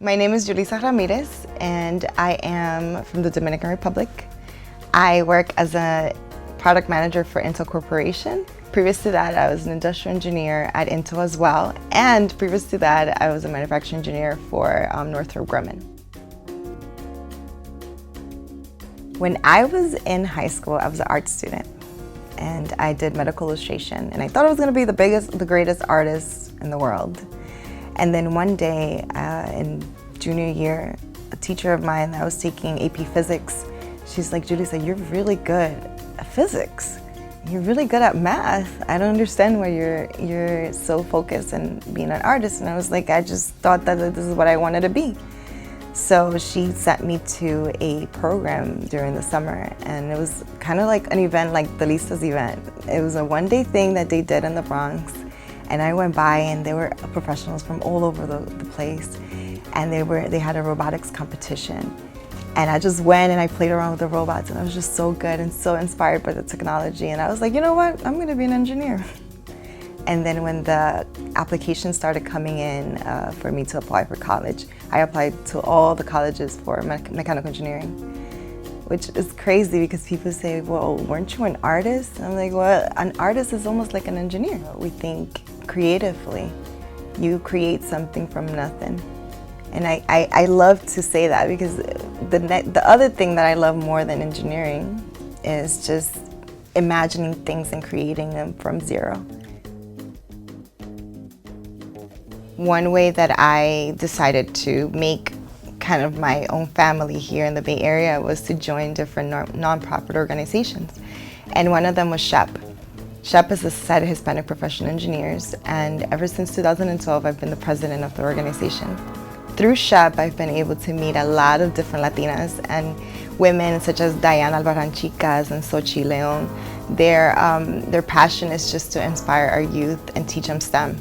My name is Julissa Ramirez, and I am from the Dominican Republic. I work as a product manager for Intel Corporation. Previous to that, I was an industrial engineer at Intel as well, and previous to that, I was a manufacturing engineer for Northrop Grumman. When I was in high school, I was an art student, and I did medical illustration, and I thought I was going to be the greatest artist in the world. And then one day in junior year, a teacher of mine that was taking AP Physics, she's like, Julissa, you're really good at physics. You're really good at math. I don't understand why you're so focused on being an artist. And I was like, I just thought that this is what I wanted to be. So she sent me to a program during the summer, and it was kind of like an event like the Listas event. It was a one-day thing that they did in the Bronx. And I went by, and there were professionals from all over the place, and they had a robotics competition. And I just went and I played around with the robots, and I was just so good and so inspired by the technology. And I was like, you know what? I'm going to be an engineer. And then when the applications started coming in for me to apply for college, I applied to all the colleges for mechanical engineering, which is crazy because people say, well, weren't you an artist? And I'm like, well, an artist is almost like an engineer. We think creatively. You create something from nothing. And I love to say that because the other thing that I love more than engineering is just imagining things and creating them from zero. One way that I decided to make kind of my own family here in the Bay Area was to join different nonprofit organizations. And one of them was SHEP. SHEP is the Society of Hispanic Professional Engineers, and ever since 2012, I've been the president of the organization. Through SHEP, I've been able to meet a lot of different Latinas and women such as Diana Albarran Chicas and Xochitl Leon. Their passion is just to inspire our youth and teach them STEM.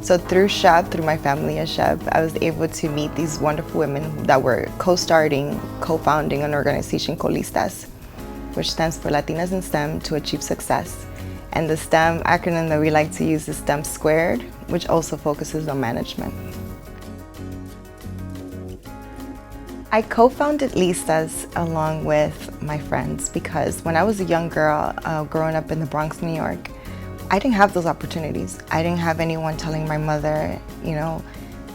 So through SHEP, through my family at SHEP, I was able to meet these wonderful women that were co-founding an organization called Listas, which stands for Latinas in STEM to Achieve Success. And the STEM acronym that we like to use is STEM squared, which also focuses on management. I co-founded Listas along with my friends because when I was a young girl growing up in the Bronx, New York, I didn't have those opportunities. I didn't have anyone telling my mother,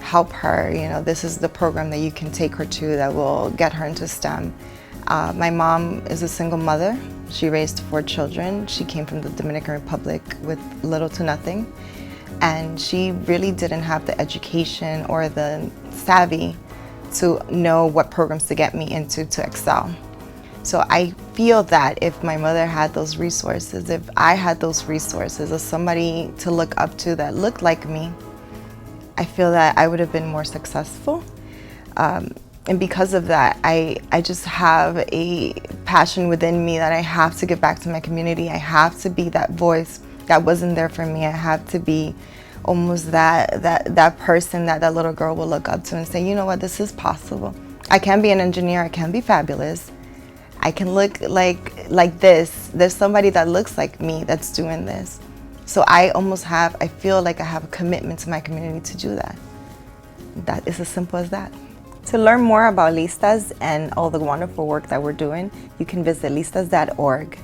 help her, this is the program that you can take her to that will get her into STEM. My mom is a single mother. She raised 4 children. She came from the Dominican Republic with little to nothing. And she really didn't have the education or the savvy to know what programs to get me into to excel. So I feel that if my mother had those resources, if I had those resources of somebody to look up to that looked like me, I feel that I would have been more successful. And because of that, I just have a passion within me that I have to give back to my community. I have to be that voice that wasn't there for me. I have to be almost that person that little girl will look up to and say, you know what, this is possible. I can be an engineer, I can be fabulous. I can look like this. There's somebody that looks like me that's doing this. So I feel like I have a commitment to my community to do that. That is as simple as that. To learn more about Listas and all the wonderful work that we're doing, you can visit listas.org.